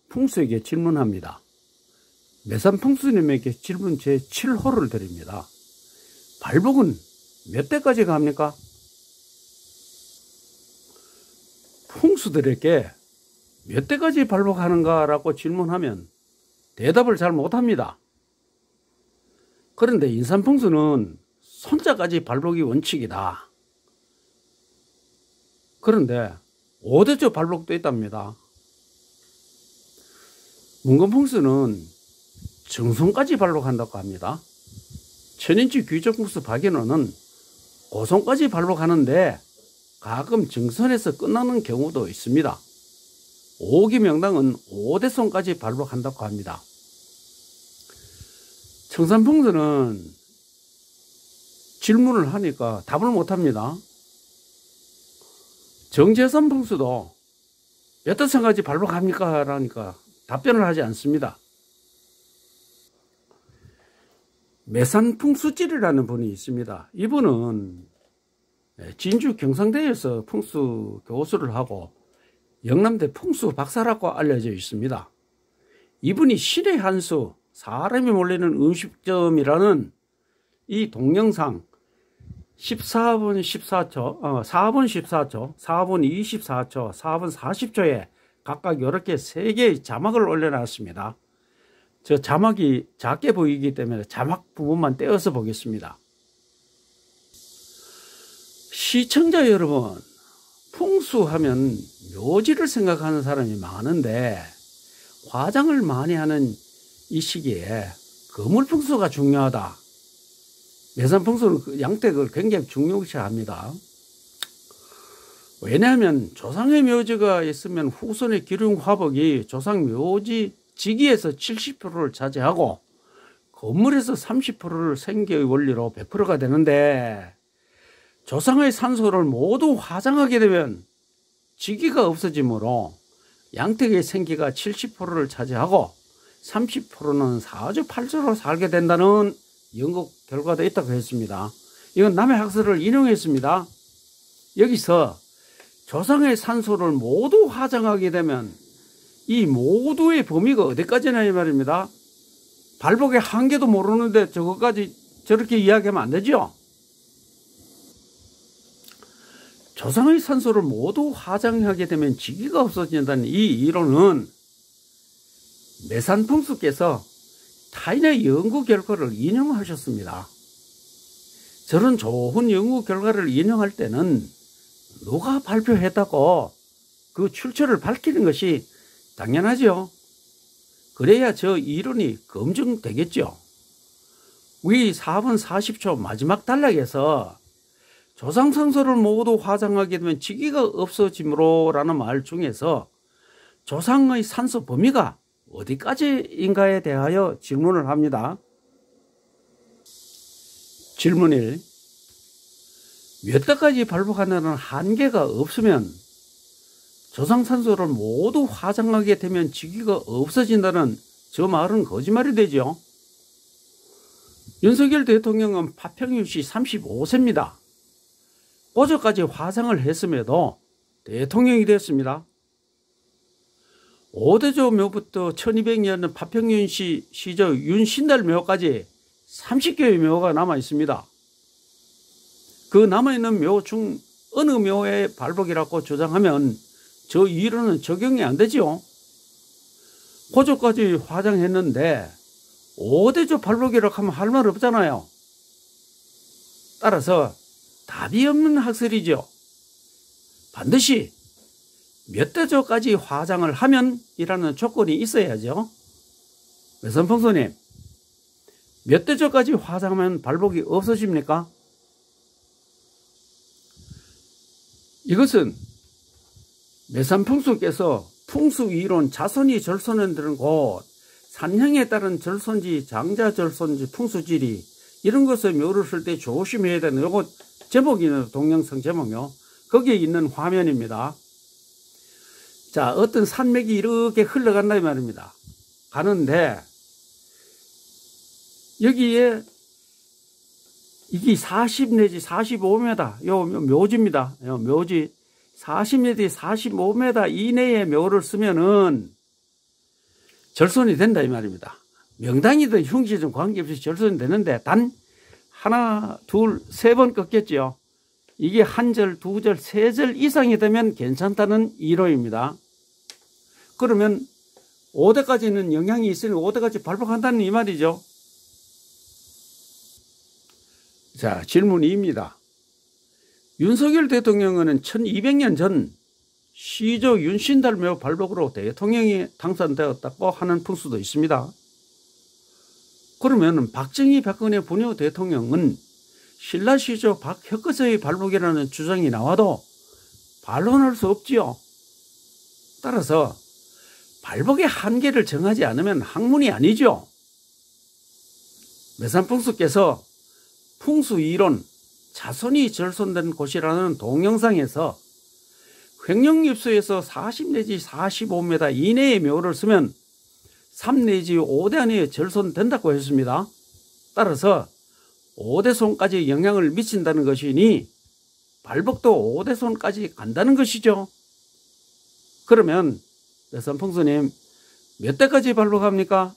풍수에게 질문합니다. 매산풍수님에게 질문 제7호를 드립니다. 발복은 몇 대까지 갑니까? 풍수들에게 몇 대까지 발복하는가 라고 질문하면 대답을 잘 못합니다. 그런데 인산풍수는 손자까지 발복이 원칙이다. 그런데 5대조 발복도 있답니다. 문건풍수는 정손까지 발복한다고 합니다. 천인지 귀족풍수 박인호는 고손까지 발복하는데 가끔 정선에서 끝나는 경우도 있습니다. 오기명당은 5대손까지 발복한다고 합니다. 청산풍수는 질문을 하니까 답을 못합니다. 정재선풍수도 몇 대손까지 발복합니까? 라니까 답변을 하지 않습니다. 매산풍수질이라는 분이 있습니다. 이분은 진주 경상대에서 풍수 교수를 하고 영남대 풍수 박사라고 알려져 있습니다. 이분이 신의 한수, 사람이 몰리는 음식점이라는 이 동영상 14분 14초, 4분 14초, 4분 24초, 4분 40초에 각각 이렇게 3개의 자막을 올려놨습니다. 저 자막이 작게 보이기 때문에 자막 부분만 떼어서 보겠습니다. 시청자 여러분, 풍수하면 묘지를 생각하는 사람이 많은데 화장을 많이 하는 이 시기에 거물풍수가 중요하다. 매산풍수는 양택을 굉장히 중요시합니다. 왜냐하면 조상의 묘지가 있으면 후손의 기륭화복이 조상 묘지 지기에서 70%를 차지하고 건물에서 30%를 생계의 원리로 100%가 되는데 조상의 산소를 모두 화장하게 되면 지기가 없어지므로 양택의 생기가 70%를 차지하고 30%는 사주팔조로 살게 된다는 연구 결과도 있다고 했습니다. 이건 남의 학설을 인용했습니다. 여기서 조상의 산소를 모두 화장하게 되면 이 모두의 범위가 어디까지나 이 말입니다. 발복의 한계도 모르는데 저것까지 저렇게 이야기하면 안 되죠. 조상의 산소를 모두 화장하게 되면 지기가 없어진다는 이 이론은 매산풍수께서 타인의 연구 결과를 인용하셨습니다. 저런 좋은 연구 결과를 인용할 때는 누가 발표했다고 그 출처를 밝히는 것이 당연하죠. 그래야 저 이론이 검증되겠죠. 위 4분 40초 마지막 단락에서 조상산소를 모두 화장하게 되면 지기가 없어지므로 라는 말 중에서 조상의 산소 범위가 어디까지인가에 대하여 질문을 합니다. 질문 1. 몇 대까지 발복하는 한계가 없으면 조상산소를 모두 화장하게 되면 지기가 없어진다는 저 말은 거짓말이 되죠. 윤석열 대통령은 파평윤씨 35세입니다. 어제까지 화장을 했음에도 대통령이 됐습니다. 5대조 묘부터 1200년 파평윤씨 시절 윤신달 묘까지 30개의 묘가 남아 있습니다. 그 남아있는 묘 중 어느 묘의 발복이라고 주장하면 저 이론은 적용이 안 되죠. 고조까지 화장했는데 5대조 발복이라고 하면 할 말 없잖아요. 따라서 답이 없는 학설이죠. 반드시 몇 대조까지 화장을 하면 이라는 조건이 있어야죠. 매산풍수님, 몇 대조까지 화장하면 발복이 없어집니까? 이것은 매산풍수께서 풍수이론 자손이 절손되는 곳, 산형에 따른 절손지, 장자절손지, 풍수지리 이런 것을 묘를 쓸 때 조심해야 되는 요거 제목이는 동영상 제목이요. 거기에 있는 화면입니다. 자, 어떤 산맥이 이렇게 흘러간다 이 말입니다. 가는데 여기에 이게 40 내지 45m 요 묘지입니다. 요 묘지 40내지 45m 이내의 묘를 쓰면은 절손이 된다 이 말입니다. 명당이든 흉지든 관계없이 절손이 되는데 단 하나, 둘, 세 번 꺾였죠. 이게 한 절, 두 절, 세 절 이상이 되면 괜찮다는 이론입니다. 그러면 5대까지는 영향이 있으니 5대까지 발복한다는 이 말이죠. 자, 질문 2입니다. 윤석열 대통령은 1200년 전 시조 윤신달묘 발복으로 대통령이 당선되었다고 하는 풍수도 있습니다. 그러면 박정희, 박근혜, 분여 대통령은 신라시조 박혁거제의 발복이라는 주장이 나와도 반론할 수 없지요. 따라서 발복의 한계를 정하지 않으면 학문이 아니죠. 매산풍수께서 풍수이론, 자손이 절손된 곳이라는 동영상에서 횡령입수에서 40 내지 45m 이내의 묘를 쓰면 3 내지 5대 안에 절손된다고 했습니다. 따라서 5대손까지 영향을 미친다는 것이니 발복도 5대손까지 간다는 것이죠. 그러면 매산풍수님 몇 대까지 발복합니까?